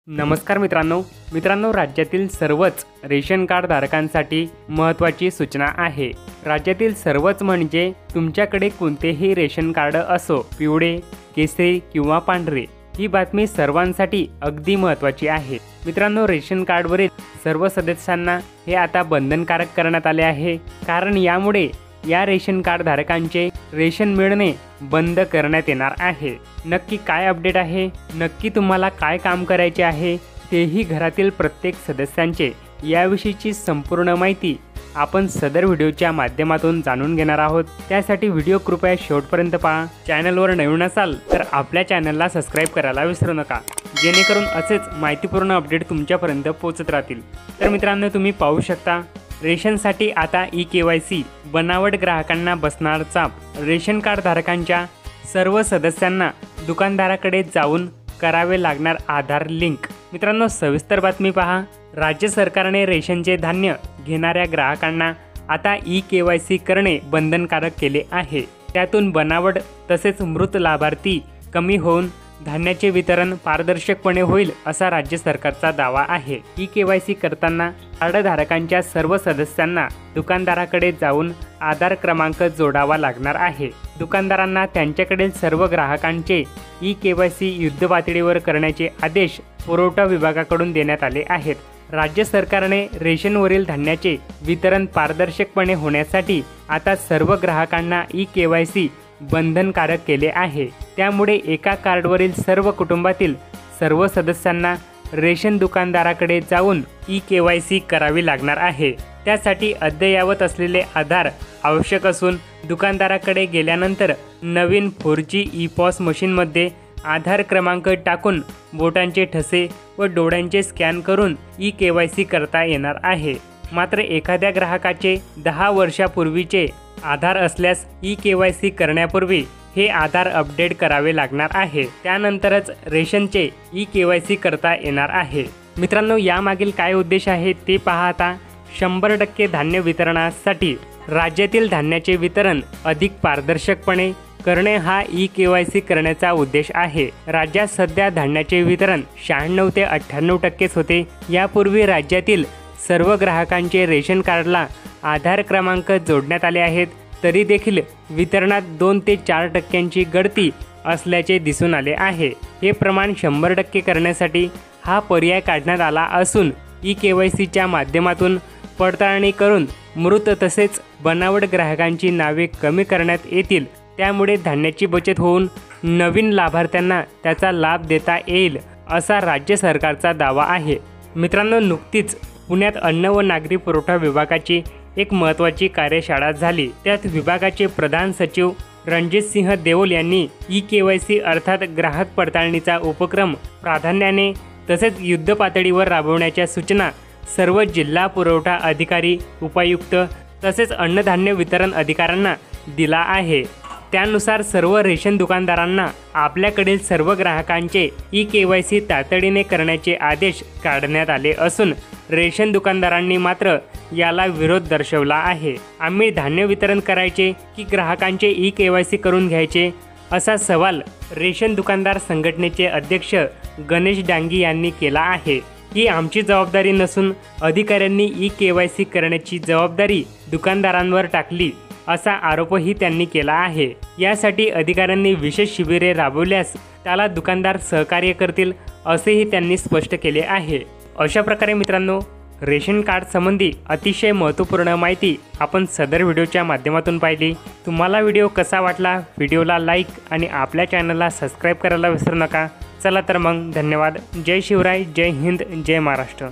नमस्कार मित्रांनो राज्यातील सर्वच रेशन कार्ड धारकांसाठी महत्त्वाची सूचना आहे। राज्यातील सर्वच म्हणजे तुमच्याकडे कोणतेही रेशन कार्ड असो, पिवळे, केशरी किंवा पांढरे, ही बातमी सर्वांसाठी अगदी महत्त्वाची आहे। मित्रांनो, रेशन कार्डवरील सर्व सदस्यांना हे आता बंधनकारक करण्यात आले आहे, कारण यामुळे या रेशन कार्ड धारकांचे रेशन मिळणे बंद करण्यात येणार आहे। नक्की काय अपडेट आहे, नक्की तुम्हाला काय काम करायचे आहे, तेही घरातील प्रत्येक सदस्यांचे याविषयीची संपूर्ण माहिती आपण सदर व्हिडिओच्या माध्यमातून जाणून घेणार आहोत। त्यासाठी व्हिडिओ कृपया शेवटपर्यंत पहा। चॅनलवर नवीन असाल तर आपल्या चॅनलला सबस्क्राइब करायला विसरू नका, जेणेकरून असेच माहितीपूर्ण अपडेट तुमच्यापर्यंत पोहोचत राहतील। तर मित्रांनो, तुम्ही पाहू शकता, रेशनसाठी आता ई-केवायसी बनावट ग्राहकांना बसणार चाप। रेशन कार्ड धारकांच्या सर्व सदस्यांना दुकानदाराकडे जाऊन करावे लागणार आधार लिंक। मित्रांनो, सविस्तर बातमी पहा। राज्य सरकारने रेशनचे धान्य घेणाऱ्या ग्राहकांना आता ई-केवायसी करणे बंधनकारक केले आहे। त्यातून बनावट तसेच मृत लाभार्थी कमी होऊन धान्याचे वितरण पारदर्शकपणे होईल, असा राज्य सरकारचा दावा आहे। ई-केवायसी करताना कार्डधारकांच्या सर्व सदस्यांना दुकानदाराकडे जाऊन आधार क्रमांक जोडावा लागणार आहे। दुकानदारांना त्यांच्याकडील सर्व ग्राहकांचे ई-केवायसी युद्धपातळीवर करण्याचे आदेश पुरवठा विभागाकडून देण्यात आले आहेत। राज्य सरकारने रेशनवरील धान्याचे वितरण पारदर्शकपणे होण्यासाठी आता सर्व ग्राहकांना ई-केवायसी बंधनकारक केले आहे। त्यामुळे एका कार्डवरील सर्व कुटुंबातील सर्व सदस्यांना रेशन दुकानदाराकडे जाऊन ई-केवायसी करावी लागणार आहे। त्यासाठी अद्ययावत असलेले आधार आवश्यक असून दुकानदाराकडे गेल्यानंतर नवीन 4G ई-पॉस मशीनमध्ये आधार क्रमांक टाकून बोटांचे ठसे व डोळ्यांचे स्कॅन करून ई-केवायसी करता येणार आहे। मात्र एखाद्या ग्राहकाचे 10 वर्षापूर्वीचे आधार असल्यास ई-केवायसी करण्यापूर्वी हे आधार अपडेट करावे लागणार आहे। त्यानंतरच रेशनचे ई-केवायसी करता येणार आहे। मित्रांनो, यामागील काय उद्देश आहे ते पहा आता। 100% धान्य वितरणासाठी राज्यातील धान्याचे वितरण अधिक पारदर्शकपणे करणे हा ई-केवायसी करण्याचा उद्देश आहे। राज्यात सध्या धान्याचे वितरण 96 ते 98% होते। यापूर्वी राज्यातील सर्व ग्राहकांचे रेशन कार्डला आधार क्रमांक जोडण्यात आले आहेत, तरी देखील वितरणात 2 ते 4% गळती असल्याचे दिसून आले आहे। हे प्रमाण 100% करण्यासाठी हा पर्याय काढण्यात आला असून ई-केवायसीच्या माध्यमातून पडताळणी करून मृत तसेच बनावट ग्राहकांची नावे कमी करण्यात येतील। त्यामुळे धान्याची बचत होऊन नवीन लाभार्थ्यांना त्याचा लाभ देता येईल, असा राज्य सरकारचा दावा आहे। मित्रांनो, नुकतीच पुण्यात अन्न व नागरी पुरवठा विभागाची एक महत्त्वाची कार्यशाळा झाली। त्यात विभागाचे प्रधान सचिव रणजित सिंह देओल यांनी ई-केवायसी अर्थात ग्राहक पडताळणीचा उपक्रम प्राधान्याने तसेच युद्धपातळीवर राबवण्याच्या सूचना सर्व जिल्हा पुरवठा अधिकारी, उपायुक्त तसेच अन्नधान्य वितरण अधिकाऱ्यांना दिला आहे। त्यानुसार सर्व रेशन दुकानदारांना आपल्याकडील सर्व ग्राहकांचे ई-केवायसी तातडीने करण्याचे आदेश काढण्यात आले असून रेशन दुकानदारांनी मात्र याला विरोध दर्शवला आहे। आम्ही धान्य वितरण करायचे की ग्राहकांचे ई-केवायसी करून घ्यायचे, असा सवाल रेशन दुकानदार संघटनेचे अध्यक्ष गणेश डांगी यांनी केला आहे। ही आमची जबाबदारी नसून अधिकाऱ्यांनी ई-केवायसी करण्याची जबाबदारी दुकानदारांवर टाकली, असा आरोपही त्यांनी केला आहे। यासाठी अधिकाऱ्यांनी विशेष शिबिरे राबवल्यास त्याला दुकानदार सहकार्य करतील, असेही त्यांनी स्पष्ट केले आहे। अशा प्रकारे मित्रांनो, रेशन कार्ड संबंधी अतिशय महत्त्वपूर्ण माहिती आपण सदर व्हिडिओच्या माध्यमातून पाहिली। तुम्हाला व्हिडिओ कसा वाटला? व्हिडिओला लाईक आणि आपल्या चॅनलला सबस्क्राईब करायला विसरू नका। चला तर मग, धन्यवाद। जय शिवराय, जय हिंद, जय महाराष्ट्र।